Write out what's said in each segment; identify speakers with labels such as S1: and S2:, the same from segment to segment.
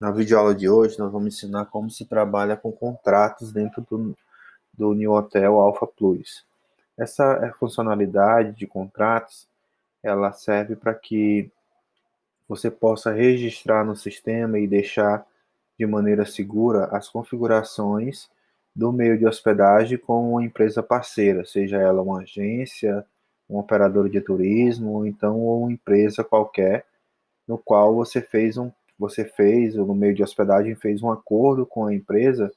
S1: Na videoaula de hoje, nós vamos ensinar como se trabalha com contratos dentro do New Hotel Alpha Plus. Essa funcionalidade de contratos, ela serve para que você possa registrar no sistema e deixar de maneira segura as configurações do meio de hospedagem com uma empresa parceira, seja ela uma agência, um operador de turismo, ou então uma empresa qualquer no qual você fez, ou no meio de hospedagem, fez um acordo com a empresa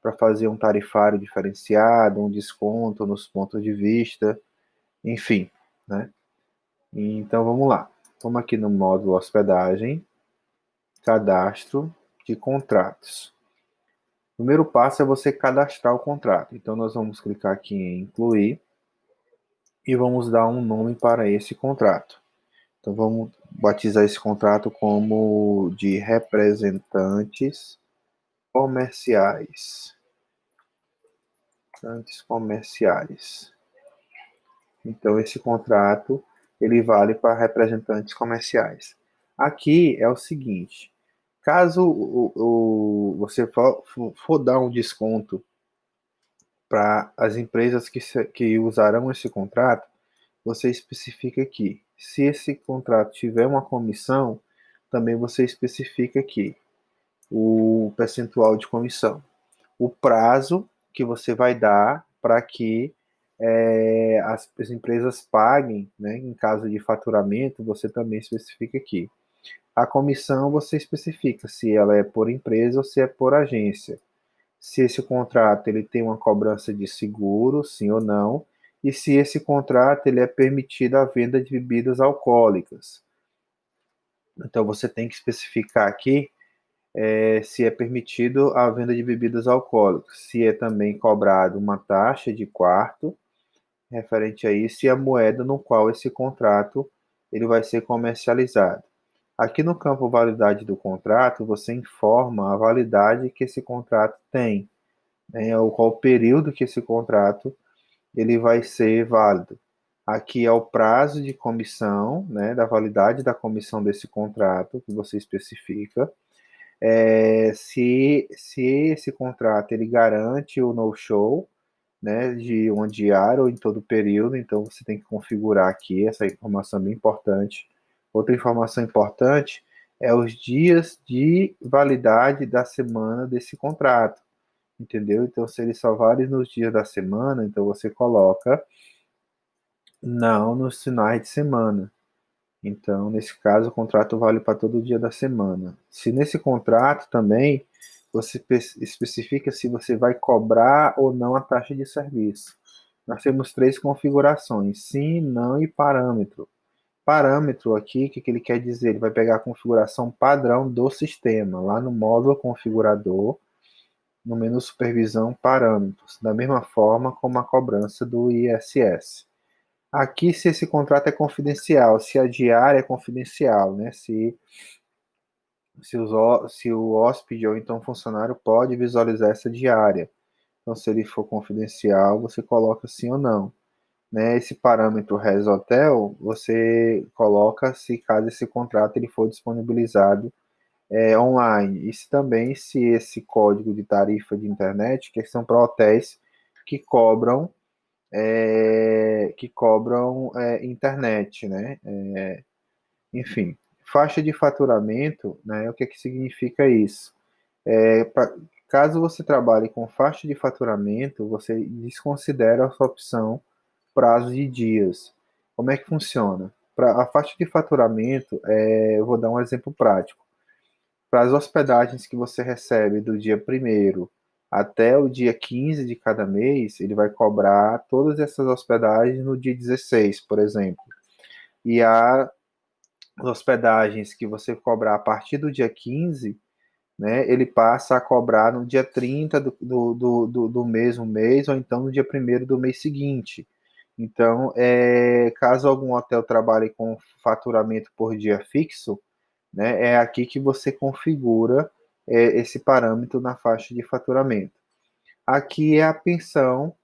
S1: para fazer um tarifário diferenciado, um desconto nos pontos de vista, enfim, né? Então vamos lá. Vamos aqui no módulo hospedagem, cadastro de contratos. O primeiro passo é você cadastrar o contrato. Então nós vamos clicar aqui em incluir e vamos dar um nome para esse contrato. Então vamos batizar esse contrato como de representantes comerciais. Comerciais. Então esse contrato ele vale para representantes comerciais. Aqui é o seguinte: caso você for dar um desconto para as empresas que usarão esse contrato, você especifica aqui. Se esse contrato tiver uma comissão, também você especifica aqui o percentual de comissão, o prazo que você vai dar para que as empresas paguem, né, em caso de faturamento, você também especifica aqui. A comissão você especifica se ela é por empresa ou se é por agência. Se esse contrato ele tem uma cobrança de seguro, sim ou não, e se esse contrato ele é permitido a venda de bebidas alcoólicas. Então você tem que especificar aqui se é permitido a venda de bebidas alcoólicas, se é também cobrado uma taxa de quarto referente a isso e a moeda no qual esse contrato ele vai ser comercializado. Aqui no campo validade do contrato, você informa a validade que esse contrato tem, né, ou qual período que esse contrato ele vai ser válido. Aqui é o prazo de comissão, né, da validade da comissão desse contrato que você especifica. Se esse contrato ele garante o no-show, né, de um diário ou em todo o período, então você tem que configurar aqui, essa informação é bem importante. Outra informação importante é os dias de validade da semana desse contrato, entendeu? Então, se ele só vale nos dias da semana, então você coloca não nos finais de semana. Então, nesse caso, o contrato vale para todo dia da semana. Se nesse contrato também você especifica se você vai cobrar ou não a taxa de serviço. Nós temos três configurações: sim, não e parâmetro. Parâmetro aqui, o que ele quer dizer? Ele vai pegar a configuração padrão do sistema, lá no módulo configurador, no menu supervisão parâmetros, da mesma forma como a cobrança do ISS. Aqui, se esse contrato é confidencial, se a diária é confidencial, né? Se o hóspede ou então o funcionário pode visualizar essa diária. Então, se ele for confidencial, você coloca sim ou não. Né? Esse parâmetro Res Hotel, você coloca se caso esse contrato ele for disponibilizado online. Isso também se esse código de tarifa de internet, que são para hotéis que cobram internet, né? Enfim, faixa de faturamento, né? O que que significa isso? Caso você trabalhe com faixa de faturamento, você desconsidera a sua opção prazo de dias. Como é que funciona? Para a faixa de faturamento, eu vou dar um exemplo prático. Para as hospedagens que você recebe do dia primeiro até o dia 15 de cada mês, ele vai cobrar todas essas hospedagens no dia 16, por exemplo. E há hospedagens que você cobrar a partir do dia 15, né, ele passa a cobrar no dia 30 do mesmo mês, ou então no dia primeiro do mês seguinte. Então, caso algum hotel trabalhe com faturamento por dia fixo, né, é aqui que você configura esse parâmetro na faixa de faturamento. Aqui é a pensão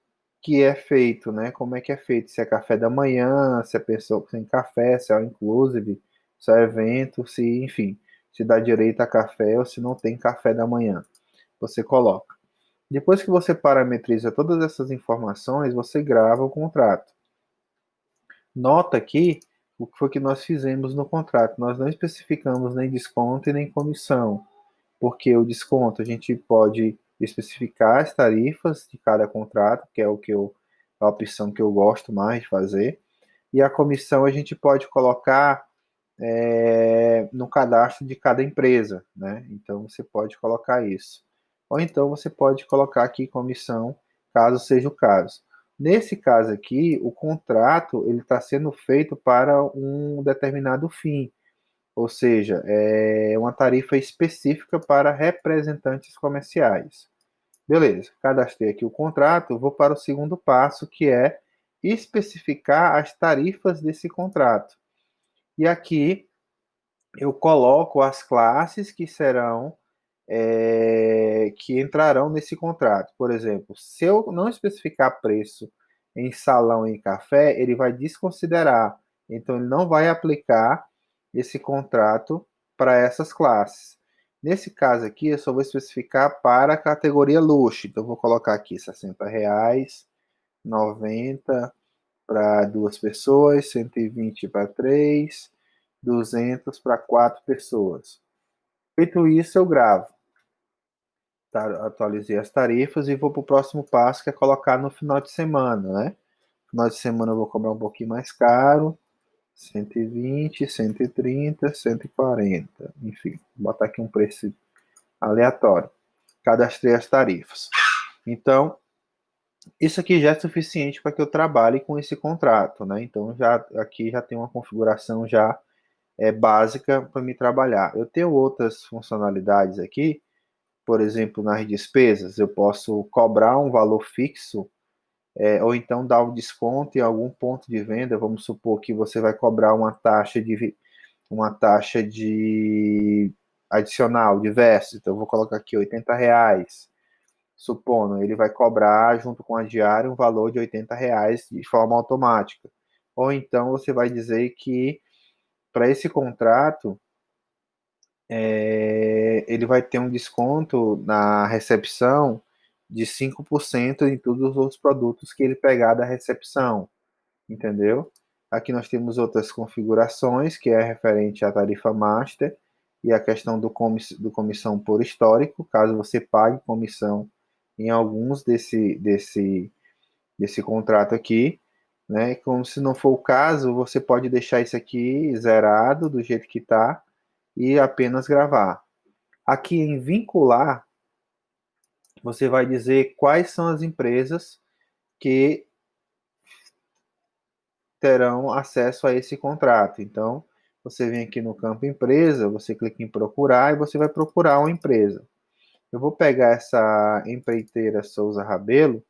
S1: que é feito, né? Como é que é feito? Se é café da manhã, se é pessoa sem café, se é all inclusive, se é evento, se, enfim. se dá direito a café ou se não tem café da manhã. Você coloca. Depois que você parametriza todas essas informações, você grava o contrato. Nota aqui o que foi que nós fizemos no contrato. Nós não especificamos nem desconto e nem comissão, porque o desconto a gente pode especificar as tarifas de cada contrato, que é a opção que eu gosto mais de fazer, e a comissão a gente pode colocar no cadastro de cada empresa, né? Então você pode colocar isso. Ou então você pode colocar aqui comissão, caso seja o caso. Nesse caso aqui, o contrato ele está sendo feito para um determinado fim, ou seja, é uma tarifa específica para representantes comerciais. Beleza, cadastrei aqui o contrato, vou para o segundo passo, que é especificar as tarifas desse contrato. E aqui eu coloco as classes que serão, que entrarão nesse contrato. Por exemplo, se eu não especificar preço em salão e café, ele vai desconsiderar. Então, ele não vai aplicar esse contrato para essas classes. Nesse caso aqui, eu só vou especificar para a categoria luxo. Então, eu vou colocar aqui R$ 60, 90 para duas pessoas, 120 para três, 200 para quatro pessoas. Feito isso, eu gravo. Atualizei as tarifas e vou para o próximo passo, que é colocar no final de semana, né? No final de semana eu vou cobrar um pouquinho mais caro, 120, 130, 140, enfim, vou botar aqui um preço aleatório. Cadastrei as tarifas. Então, isso aqui já é suficiente para que eu trabalhe com esse contrato, né? Então, aqui já tem uma configuração já básica para me trabalhar. Eu tenho outras funcionalidades aqui, por exemplo, nas despesas, eu posso cobrar um valor fixo, ou então dar um desconto em algum ponto de venda. Vamos supor que você vai cobrar uma taxa de adicional, de versos. Então, eu vou colocar aqui R$ 80. Supondo, ele vai cobrar junto com a diária um valor de R$ 80 de forma automática. Ou então você vai dizer que para esse contrato ele vai ter um desconto na recepção de 5% em todos os produtos que ele pegar da recepção, entendeu? Aqui nós temos outras configurações, que é referente à tarifa master e a questão do comissão por histórico, caso você pague comissão em alguns desse contrato aqui, né? Como se não for o caso, você pode deixar isso aqui zerado do jeito que está e apenas gravar. Aqui em vincular, você vai dizer quais são as empresas que terão acesso a esse contrato. Então, você vem aqui no campo empresa, você clica em procurar e você vai procurar uma empresa. Eu vou pegar essa empreiteira Souza Rabelo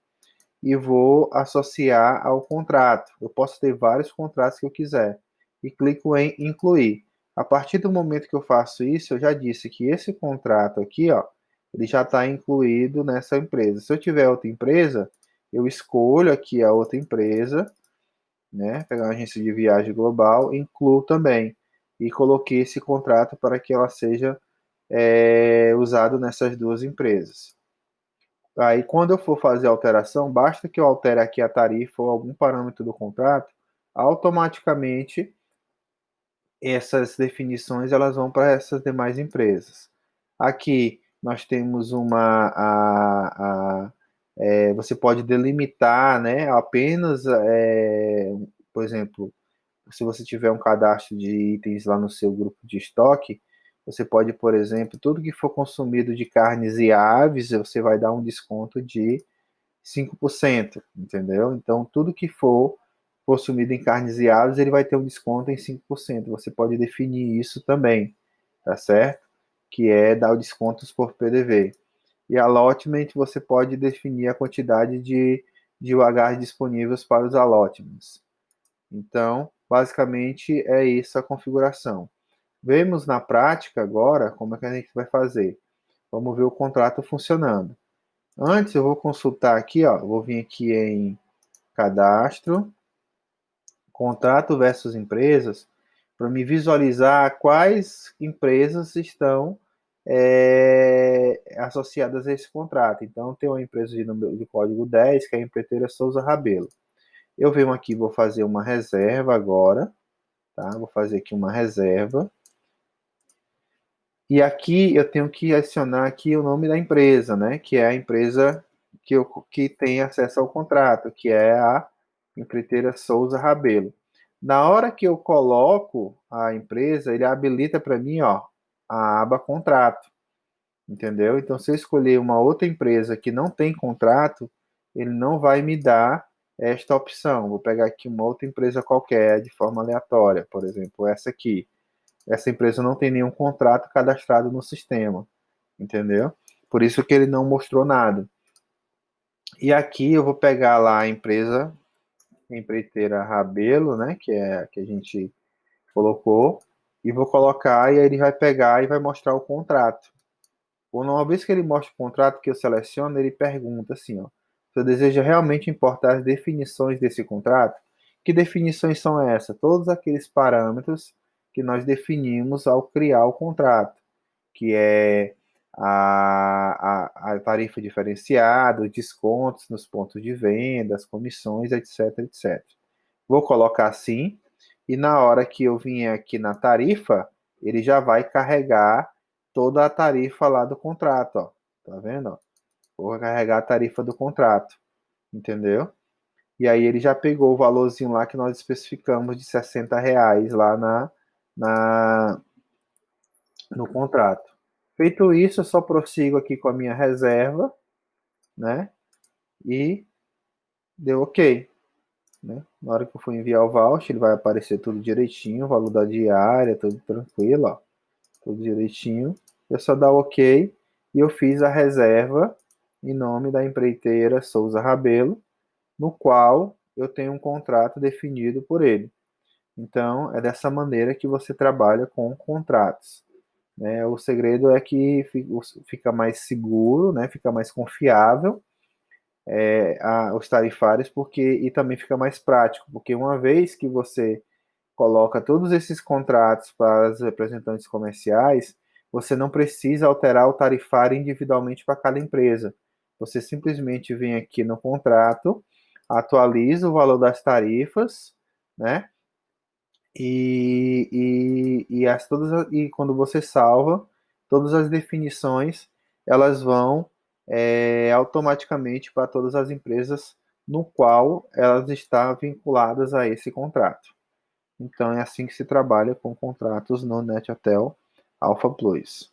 S1: e vou associar ao contrato. Eu posso ter vários contratos que eu quiser. E clico em incluir. A partir do momento que eu faço isso, eu já disse que esse contrato aqui, ó, ele já está incluído nessa empresa. Se eu tiver outra empresa, eu escolho aqui a outra empresa, né? Pegar uma agência de viagem global, incluo também. E coloquei esse contrato para que ela seja usado nessas duas empresas. Aí, quando eu for fazer a alteração, basta que eu altere aqui a tarifa ou algum parâmetro do contrato, automaticamente essas definições elas vão para essas demais empresas. Aqui nós temos você pode delimitar, né, apenas, por exemplo, se você tiver um cadastro de itens lá no seu grupo de estoque, você pode, por exemplo, tudo que for consumido de carnes e aves, você vai dar um desconto de 5%, entendeu? Então, tudo que for consumido em carnes e aves, ele vai ter um desconto em 5%. Você pode definir isso também, tá certo? Que é dar o descontos por PDV. E allotment, você pode definir a quantidade de UH disponíveis para os allotments. Então, basicamente, é isso a configuração. Vemos na prática agora como é que a gente vai fazer. Vamos ver o contrato funcionando. Antes, eu vou consultar aqui, ó, vou vir aqui em cadastro, contrato versus empresas, para me visualizar quais empresas estão associadas a esse contrato. Então, tem uma empresa de código 10, que é a empreiteira Souza Rabelo. Eu venho aqui, vou fazer uma reserva agora, tá? Vou fazer aqui uma reserva. E aqui eu tenho que adicionar aqui o nome da empresa, né? Que é a empresa que tem acesso ao contrato, que é a empreiteira Souza Rabelo. Na hora que eu coloco a empresa, ele habilita para mim, ó, a aba contrato, entendeu? Então, se eu escolher uma outra empresa que não tem contrato, ele não vai me dar esta opção. Vou pegar aqui uma outra empresa qualquer, de forma aleatória, por exemplo, essa aqui. Essa empresa não tem nenhum contrato cadastrado no sistema, entendeu? Por isso que ele não mostrou nada. E aqui eu vou pegar lá a empresa empreiteira Rabelo, né, que é a que a gente colocou, e vou colocar, e aí ele vai pegar e vai mostrar o contrato. Uma vez que ele mostra o contrato que eu seleciono, ele pergunta assim, ó, você deseja realmente importar as definições desse contrato? Que definições são essas? Todos aqueles parâmetros que nós definimos ao criar o contrato, que é a tarifa diferenciada, os descontos nos pontos de venda, as comissões, etc, etc. Vou colocar assim, e na hora que eu vier aqui na tarifa, ele já vai carregar toda a tarifa lá do contrato, ó. Tá vendo? Ó? Vou carregar a tarifa do contrato, entendeu? E aí ele já pegou o valorzinho lá que nós especificamos de R$ 60 lá na, no contrato. Feito isso, eu só prossigo aqui com a minha reserva, né? E deu OK. Né? Na hora que eu for enviar o voucher, ele vai aparecer tudo direitinho, o valor da diária, tudo tranquilo, ó, tudo direitinho. Eu só dar OK e eu fiz a reserva em nome da empreiteira Souza Rabelo, no qual eu tenho um contrato definido por ele. Então, é dessa maneira que você trabalha com contratos. Né? O segredo é que fica mais seguro, né? Fica mais confiável os tarifários, porque e também fica mais prático, porque uma vez que você coloca todos esses contratos para os representantes comerciais, você não precisa alterar o tarifário individualmente para cada empresa. Você simplesmente vem aqui no contrato, atualiza o valor das tarifas, né? E quando você salva, todas as definições elas vão automaticamente para todas as empresas no qual elas estão vinculadas a esse contrato. Então é assim que se trabalha com contratos no NetHotel Alpha Plus.